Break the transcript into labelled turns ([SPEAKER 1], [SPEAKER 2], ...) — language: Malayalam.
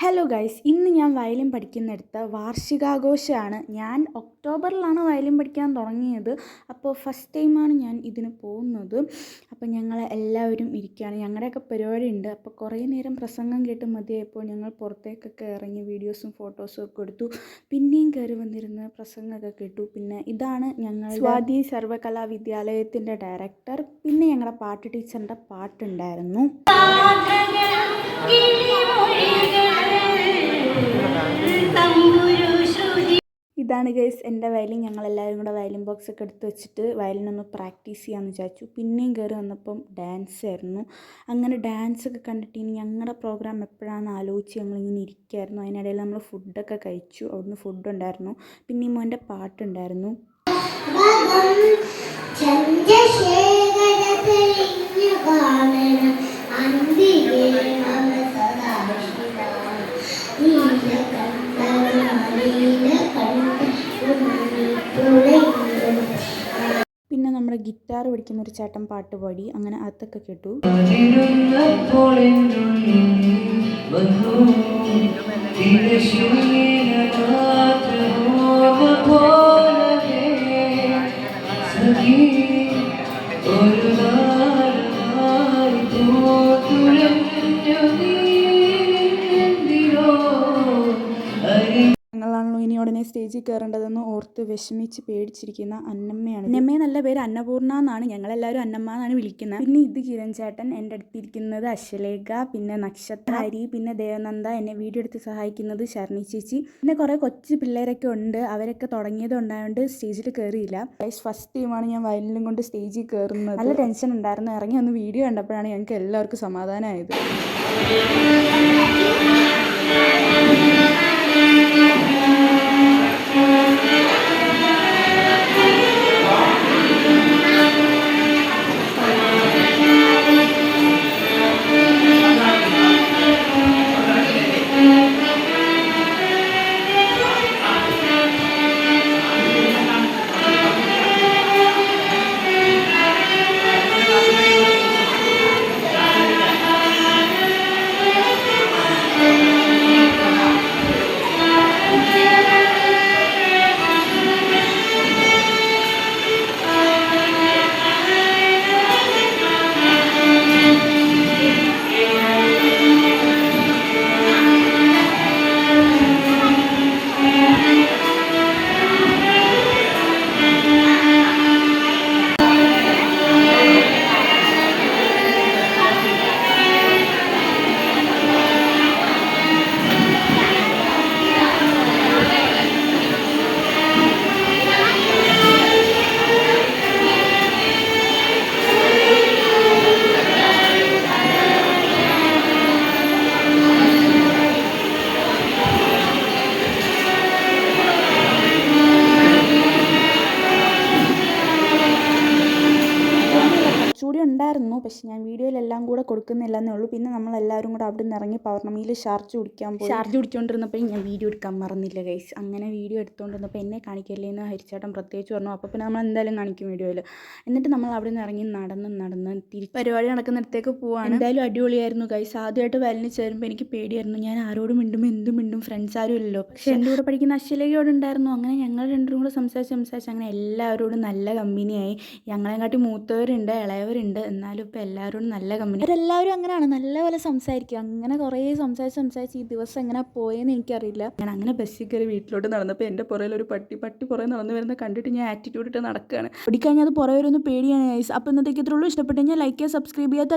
[SPEAKER 1] ഹലോ ഗൈസ്, ഇന്ന് ഞാൻ വയലിൻ പഠിക്കുന്നിടത്ത് വാർഷികാഘോഷമാണ്. ഞാൻ ഒക്ടോബറിലാണ് വയലിൻ പഠിക്കാൻ തുടങ്ങിയത്. അപ്പോൾ ഫസ്റ്റ് ടൈമാണ് ഞാൻ ഇതിന് പോകുന്നത്. അപ്പോൾ ഞങ്ങൾ എല്ലാവരും ഇരിക്കുകയാണ്. ഞങ്ങളുടെയൊക്കെ പരിപാടി ഉണ്ട്. അപ്പോൾ കുറേ നേരം പ്രസംഗം കേട്ട് മതിയായപ്പോൾ ഞങ്ങൾ പുറത്തേക്കൊക്കെ ഇറങ്ങി വീഡിയോസും ഫോട്ടോസും ഒക്കെ എടുത്തു. പിന്നെയും കയറി വന്നിരുന്ന് പ്രസംഗമൊക്കെ കേട്ടു. പിന്നെ ഇതാണ് ഞങ്ങൾ സ്വാതി സർവകലാവിദ്യാലയത്തിൻ്റെ ഡയറക്ടർ. പിന്നെ ഞങ്ങളുടെ പാട്ട് ടീച്ചറിൻ്റെ പാട്ടുണ്ടായിരുന്നു. ഇതാണ് ഗൈസ് എൻ്റെ വയലിൻ. ഞങ്ങളെല്ലാവരും കൂടെ വയലിൻ ബോക്സ് ഒക്കെ എടുത്ത് വെച്ചിട്ട് വയലിനൊന്ന് പ്രാക്ടീസ് ചെയ്യാമെന്ന് വിചാരിച്ചു. പിന്നെയും കയറി വന്നപ്പം ഡാൻസ് ആയിരുന്നു. അങ്ങനെ ഡാൻസ് ഒക്കെ കണ്ടിട്ട് ഇനി ഞങ്ങളുടെ പ്രോഗ്രാം എപ്പോഴാണെന്ന് ആലോചിച്ച് ഞങ്ങളിങ്ങനെ ഇരിക്കുമായിരുന്നു. അതിനിടയിൽ നമ്മൾ ഫുഡൊക്കെ കഴിച്ചു. അവിടുന്ന് ഫുഡ് ഉണ്ടായിരുന്നു. പിന്നെ ഈ മോൻ്റെ പാട്ടുണ്ടായിരുന്നു. പിന്നെ നമ്മുടെ ഗിറ്റാർ പഠിക്കുന്ന ഒരു ചേട്ടൻ പാട്ട് പാടി. അങ്ങനെ അതൊക്കെ കേട്ടു. ഞങ്ങളാണല്ലോ ഇനി ഉടനെ സ്റ്റേജിൽ കയറേണ്ടതെന്ന് ഓർത്ത് വിഷമിച്ച് പേടിച്ചിരിക്കുന്ന അന്നമ്മയാണ്. അന്നമ്മയെ നല്ല പേര് അന്നപൂർണ്ണ എന്നാണ്. ഞങ്ങളെല്ലാവരും അന്നമ്മ എന്നാണ് വിളിക്കുന്നത്. പിന്നെ ഇത് കിരൺ ചേട്ടൻ, എൻ്റെ അടുത്തിരിക്കുന്നത് അശ്വലേഖ, പിന്നെ നക്ഷത്ര, ഹരി, പിന്നെ ദേവനന്ദ, എന്നെ വീഡിയോ എടുത്ത് സഹായിക്കുന്നത് ശരണി ചേച്ചി. പിന്നെ കുറേ കൊച്ചു പിള്ളേരൊക്കെ ഉണ്ട്. അവരൊക്കെ തുടങ്ങിയത് ഉണ്ടായതുകൊണ്ട് സ്റ്റേജിൽ കയറിയില്ല. ഫസ്റ്റ് ടൈമാണ് ഞാൻ വയലിനും കൊണ്ട് സ്റ്റേജിൽ കയറുന്നത്. നല്ല ടെൻഷൻ ഉണ്ടായിരുന്നു. ഇറങ്ങി ഒന്ന് വീഡിയോ കണ്ടപ്പോഴാണ് ഞങ്ങൾക്ക് എല്ലാവർക്കും സമാധാനമായത്. കുറച്ചുകൂടി ഉണ്ടായിരുന്നു. പക്ഷെ ഞാൻ വീഡിയോയിലെല്ലാം കൂടെ കൊടുക്കുന്നില്ലെന്നേ ഉള്ളൂ. പിന്നെ നമ്മളെല്ലാവരും കൂടെ അവിടെ നിന്ന് ഇറങ്ങി പൗർണമിയിൽ ഷാർജ് കുടിക്കാൻ പോയി. ഷാർജ് കുടിച്ചുകൊണ്ടിരുന്നപ്പോൾ ഞാൻ വീഡിയോ എടുക്കാൻ മറന്നില്ല ഗൈസ്. അങ്ങനെ വീഡിയോ എടുത്തുകൊണ്ടിരുന്നപ്പോൾ എന്നെ കാണിക്കല്ലേ എന്ന് ഹരിച്ചേട്ടൻ പ്രത്യേകിച്ച് പറഞ്ഞു. അപ്പോൾ പിന്നെ നമ്മൾ എന്തായാലും കാണിക്കും വീഡിയോയിൽ. എന്നിട്ട് നമ്മൾ അവിടെ നിന്ന് ഇറങ്ങി നടന്ന് തിരിച്ച് പരിപാടി നടക്കുന്നിടത്തേക്ക് പോവാണ്. എന്തായാലും അടിപൊളിയായിരുന്നു ഗൈസ്. ആദ്യമായിട്ട് വയലിന് ചേരുമ്പോൾ എനിക്ക് പേടിയായിരുന്നു. ഞാൻ ആരോടും മിണ്ടുമ്പോൾ എന്തും മിണ്ടും, ഫ്രണ്ട്സ് ആരും ഇല്ലല്ലോ. പക്ഷേ എൻ്റെ കൂടെ പഠിക്കുന്ന അശ്വലേഖയോട് ഉണ്ടായിരുന്നു. അങ്ങനെ ഞങ്ങൾ രണ്ടും കൂടെ സംസാരിച്ച് അങ്ങനെ എല്ലാവരോടും നല്ല കമ്പനിയായി. ഞങ്ങളെക്കാട്ടി മൂത്തവരുണ്ട്, ഇളയവരുണ്ട്. എന്നാലും ഇപ്പോൾ എല്ലാവരോടും നല്ല കമ്പനി. അവരെല്ലാവരും അങ്ങനെയാണ്, നല്ലപോലെ സംസാരിക്കും. അങ്ങനെ കുറേ സംസാരിച്ച് ഈ ദിവസം എങ്ങനെ പോയെന്ന് എനിക്കറിയില്ല. ഞാൻ അങ്ങനെ ബസ്സിൽ കയറി വീട്ടിലോട്ട് നടന്നപ്പോൾ എൻ്റെ പുറയിൽ ഒരു പട്ടി പുറകെ നടന്നു വരുന്ന കണ്ടിട്ട് ഞാൻ ആറ്റിറ്റ്യൂഡ് ഇട്ട് നടക്കുകയാണ്. ഓടിക്കഴിഞ്ഞാൽ അത് പുറകെ വരുന്ന പേടിയാണ് ഗൈസ്. അപ്പോൾ ഇന്നത്തേക്ക് ഇത്രയുള്ളൂ. ഇഷ്ടപ്പെട്ടെങ്കിൽ ലൈക്ക് ചെയ്യുക, സബ്സ്ക്രൈബ് ചെയ്യുക.